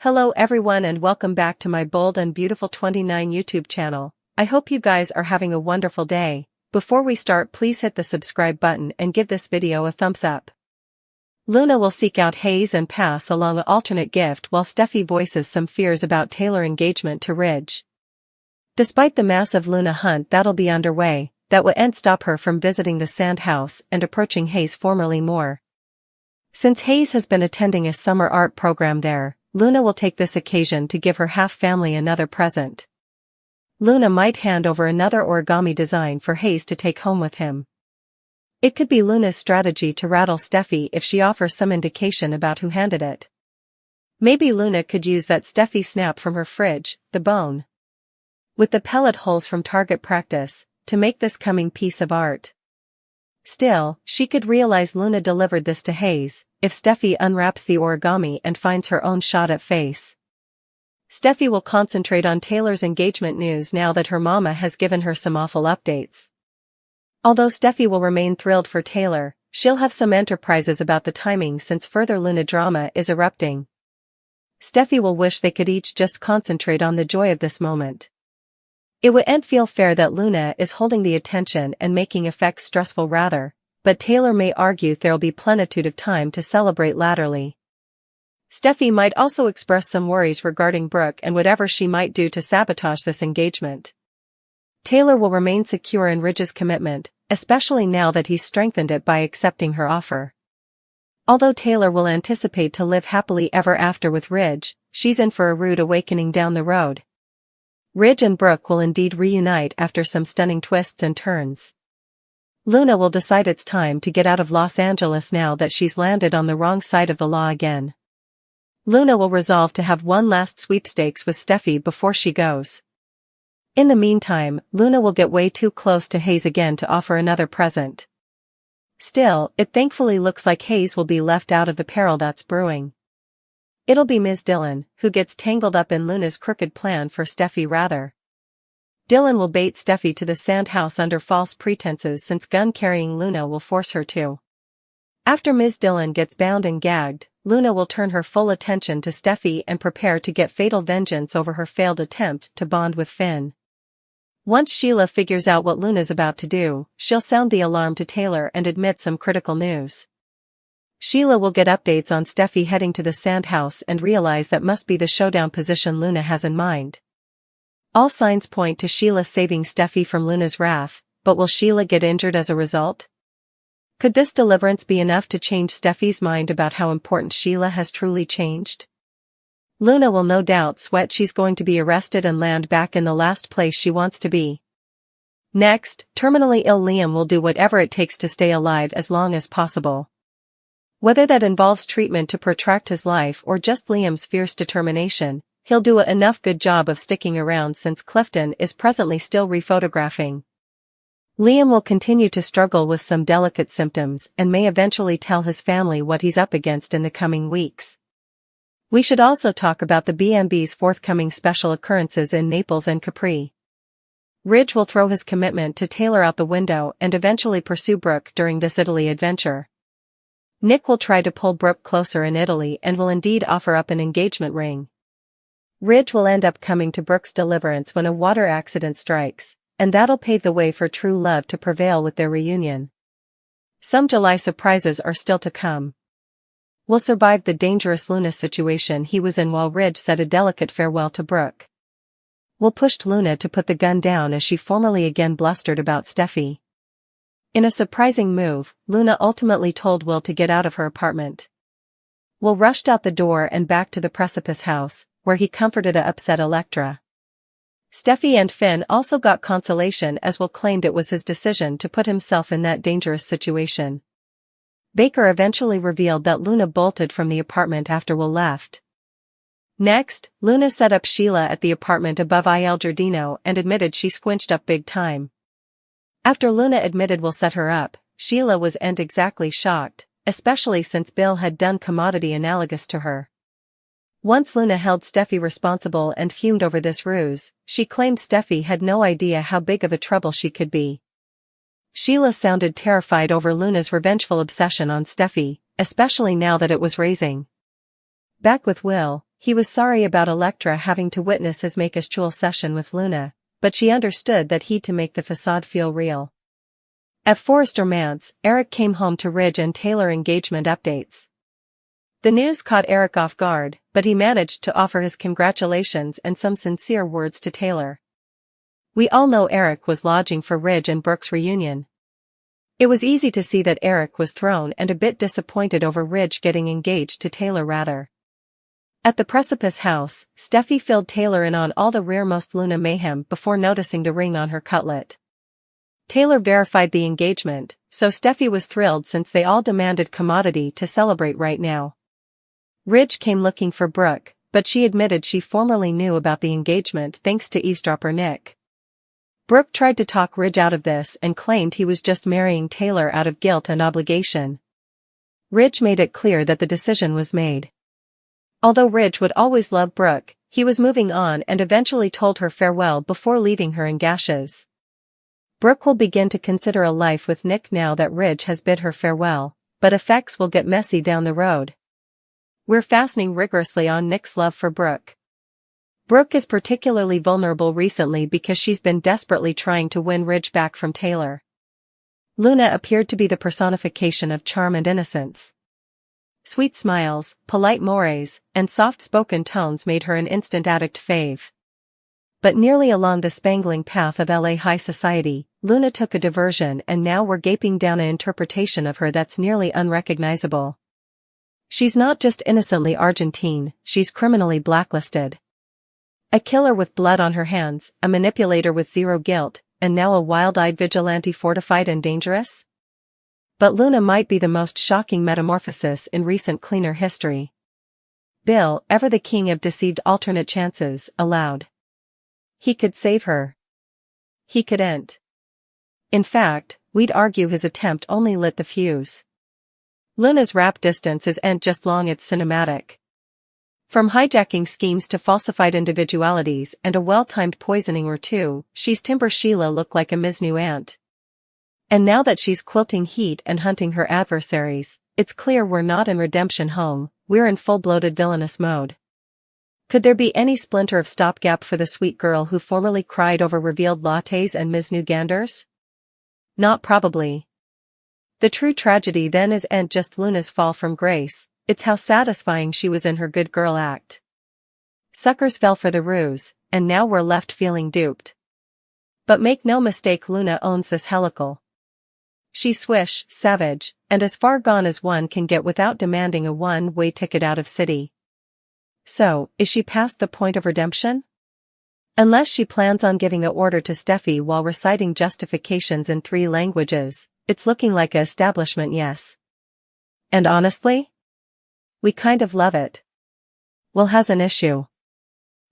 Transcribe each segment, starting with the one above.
Hello everyone and welcome back to my Bold and Beautiful 29 YouTube channel. I hope you guys are having a wonderful day. Before we start, please hit the subscribe button and give this video a thumbs up. Luna will seek out Hayes and pass along an alternate gift while Steffy voices some fears about Taylor engagement to Ridge. Despite the massive Luna hunt that'll be underway, that won't stop her from visiting the sand house and approaching Hayes formerly more. Since Hayes has been attending a summer art program there, Luna will take this occasion to give her half-family another present. Luna might hand over another origami design for Hayes to take home with him. It could be Luna's strategy to rattle Steffy if she offers some indication about who handed it. Maybe Luna could use that Steffy snap from her fridge, the bone, with the pellet holes from target practice, to make this coming piece of art. Still, she could realize Luna delivered this to Hayes, if Steffy unwraps the origami and finds her own shot at face. Steffy will concentrate on Taylor's engagement news now that her mama has given her some awful updates. Although Steffy will remain thrilled for Taylor, she'll have some enterprises about the timing since further Luna drama is erupting. Steffy will wish they could each just concentrate on the joy of this moment. It wouldn't feel fair that Luna is holding the attention and making effects stressful rather, but Taylor may argue there'll be plenitude of time to celebrate latterly. Steffy might also express some worries regarding Brooke and whatever she might do to sabotage this engagement. Taylor will remain secure in Ridge's commitment, especially now that he's strengthened it by accepting her offer. Although Taylor will anticipate to live happily ever after with Ridge, she's in for a rude awakening down the road. Ridge and Brooke will indeed reunite after some stunning twists and turns. Luna will decide it's time to get out of Los Angeles now that she's landed on the wrong side of the law again. Luna will resolve to have one last sweepstakes with Steffy before she goes. In the meantime, Luna will get way too close to Hayes again to offer another present. Still, it thankfully looks like Hayes will be left out of the peril that's brewing. It'll be Ms. Dillon, who gets tangled up in Luna's crooked plan for Steffy rather. Dillon will bait Steffy to the sand house under false pretenses since gun-carrying Luna will force her to. After Ms. Dillon gets bound and gagged, Luna will turn her full attention to Steffy and prepare to get fatal vengeance over her failed attempt to bond with Finn. Once Sheila figures out what Luna's about to do, she'll sound the alarm to Taylor and admit some critical news. Sheila will get updates on Steffy heading to the sand house and realize that must be the showdown position Luna has in mind. All signs point to Sheila saving Steffy from Luna's wrath, but will Sheila get injured as a result? Could this deliverance be enough to change Steffy's mind about how important Sheila has truly changed? Luna will no doubt sweat she's going to be arrested and land back in the last place she wants to be. Next, terminally ill Liam will do whatever it takes to stay alive as long as possible. Whether that involves treatment to protract his life or just Liam's fierce determination, he'll do enough good job of sticking around since Clifton is presently still rephotographing. Liam will continue to struggle with some delicate symptoms and may eventually tell his family what he's up against in the coming weeks. We should also talk about the B&B's forthcoming special occurrences in Naples and Capri. Ridge will throw his commitment to Taylor out the window and eventually pursue Brooke during this Italy adventure. Nick will try to pull Brooke closer in Italy and will indeed offer up an engagement ring. Ridge will end up coming to Brooke's deliverance when a water accident strikes, and that'll pave the way for true love to prevail with their reunion. Some July surprises are still to come. Will survive the dangerous Luna situation he was in while Ridge said a delicate farewell to Brooke. Will pushed Luna to put the gun down as she formerly again blustered about Steffy. In a surprising move, Luna ultimately told Will to get out of her apartment. Will rushed out the door and back to the precipice house, where he comforted a upset Electra. Steffy and Finn also got consolation as Will claimed it was his decision to put himself in that dangerous situation. Baker eventually revealed that Luna bolted from the apartment after Will left. Next, Luna set up Sheila at the apartment above Il Giardino and admitted she squinched up big time. After Luna admitted Will set her up, Sheila wasn't exactly shocked, especially since Bill had done commodity analogous to her. Once Luna held Steffy responsible and fumed over this ruse, she claimed Steffy had no idea how big of a trouble she could be. Sheila sounded terrified over Luna's revengeful obsession on Steffy, especially now that it was raising. Back with Will, He was sorry about Electra having to witness his make-a-jewel session with Luna, but she understood that he'd to make the facade feel real. At Forester Manse, Eric came home to Ridge and Taylor engagement updates. The news caught Eric off guard, but he managed to offer his congratulations and some sincere words to Taylor. We all know Eric was lodging for Ridge and Brooke's reunion. It was easy to see that Eric was thrown and a bit disappointed over Ridge getting engaged to Taylor rather. At the Precipice house, Steffy filled Taylor in on all the rearmost Luna mayhem before noticing the ring on her cutlet. Taylor verified the engagement, so Steffy was thrilled since they all demanded commodity to celebrate right now. Ridge came looking for Brooke, but she admitted she formerly knew about the engagement thanks to eavesdropper Nick. Brooke tried to talk Ridge out of this and claimed he was just marrying Taylor out of guilt and obligation. Ridge made it clear that the decision was made. Although Ridge would always love Brooke, he was moving on and eventually told her farewell before leaving her in gashes. Brooke will begin to consider a life with Nick now that Ridge has bid her farewell, but effects will get messy down the road. We're fastening rigorously on Nick's love for Brooke. Brooke is particularly vulnerable recently because she's been desperately trying to win Ridge back from Taylor. Luna appeared to be the personification of charm and innocence. Sweet smiles, polite mores, and soft-spoken tones made her an instant addict fave. But nearly along the spangling path of LA high society, Luna took a diversion and now we're gaping down an interpretation of her that's nearly unrecognizable. She's not just innocently Argentine, she's criminally blacklisted. A killer with blood on her hands, a manipulator with zero guilt, and now a wild-eyed vigilante fortified and dangerous? But Luna might be the most shocking metamorphosis in recent cleaner history. Bill, ever the king of deceived alternate chances, allowed. He could save her. He couldn't. In fact, we'd argue his attempt only lit the fuse. Luna's rap distance isn't just long, it's cinematic. From hijacking schemes to falsified individualities and a well-timed poisoning or two, she's Timber Sheila look like a Ms. New Ant. And now that she's quilting heat and hunting her adversaries, it's clear we're not in redemption home, we're in full-bloated villainous mode. Could there be any splinter of stopgap for the sweet girl who formerly cried over revealed lattes and Ms. New Ganders? Not probably. The true tragedy then isn't just Luna's fall from grace, it's how satisfying she was in her good girl act. Suckers fell for the ruse, and now we're left feeling duped. But make no mistake, Luna owns this helical. She's swish, savage, and as far gone as one can get without demanding a one-way ticket out of city. So, is she past the point of redemption? Unless she plans on giving an order to Steffy while reciting justifications in 3 languages, it's looking like a establishment yes. And honestly? We kind of love it. Will has an issue.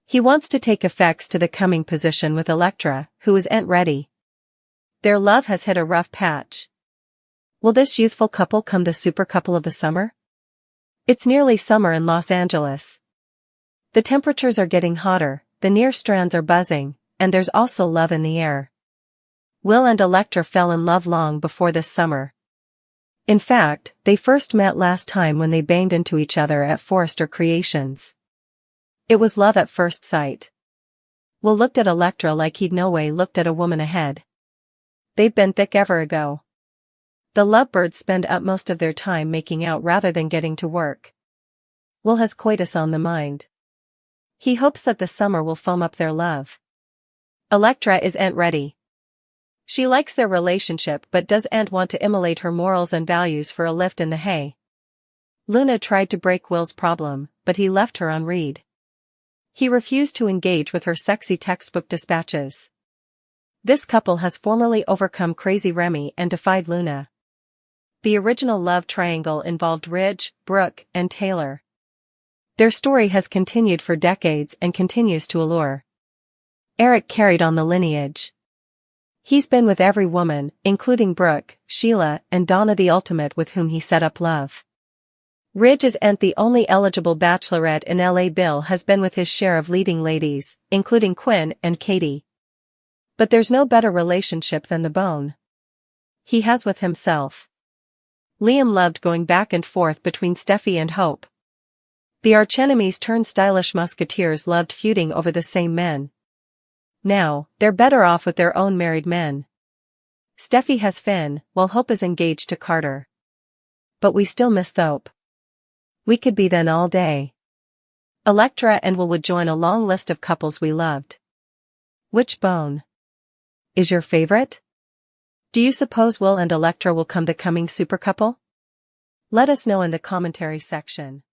He wants to take effects to the coming position with Electra, who isn't ready. Their love has hit a rough patch. Will this youthful couple come the super couple of the summer? It's nearly summer in Los Angeles. The temperatures are getting hotter, the near strands are buzzing, and there's also love in the air. Will and Electra fell in love long before this summer. In fact, they first met last time when they banged into each other at Forester Creations. It was love at first sight. Will looked at Electra like he'd no way looked at a woman ahead. They've been thick ever ago. The lovebirds spend up most of their time making out rather than getting to work. Will has coitus on the mind. He hopes that the summer will foam up their love. Electra isn't ready. She likes their relationship but doesn't want to immolate her morals and values for a lift in the hay. Luna tried to break Will's problem, but he left her on read. He refused to engage with her sexy textbook dispatches. This couple has formally overcome Crazy Remy and defied Luna. The original love triangle involved Ridge, Brooke, and Taylor. Their story has continued for decades and continues to allure. Eric carried on the lineage. He's been with every woman, including Brooke, Sheila, and Donna the Ultimate with whom he set up love. Ridge isn't the only eligible bachelorette in LA. Bill has been with his share of leading ladies, including Quinn and Katie. But there's no better relationship than the bone he has with himself. Liam loved going back and forth between Steffy and Hope. The archenemies turned stylish musketeers loved feuding over the same men. Now, they're better off with their own married men. Steffy has Finn, while Hope is engaged to Carter. But we still miss Thope. We could be then all day. Elektra and Will would join a long list of couples we loved. Which bone is your favorite? Do you suppose Will and Elektra will come the coming super couple? Let us know in the commentary section.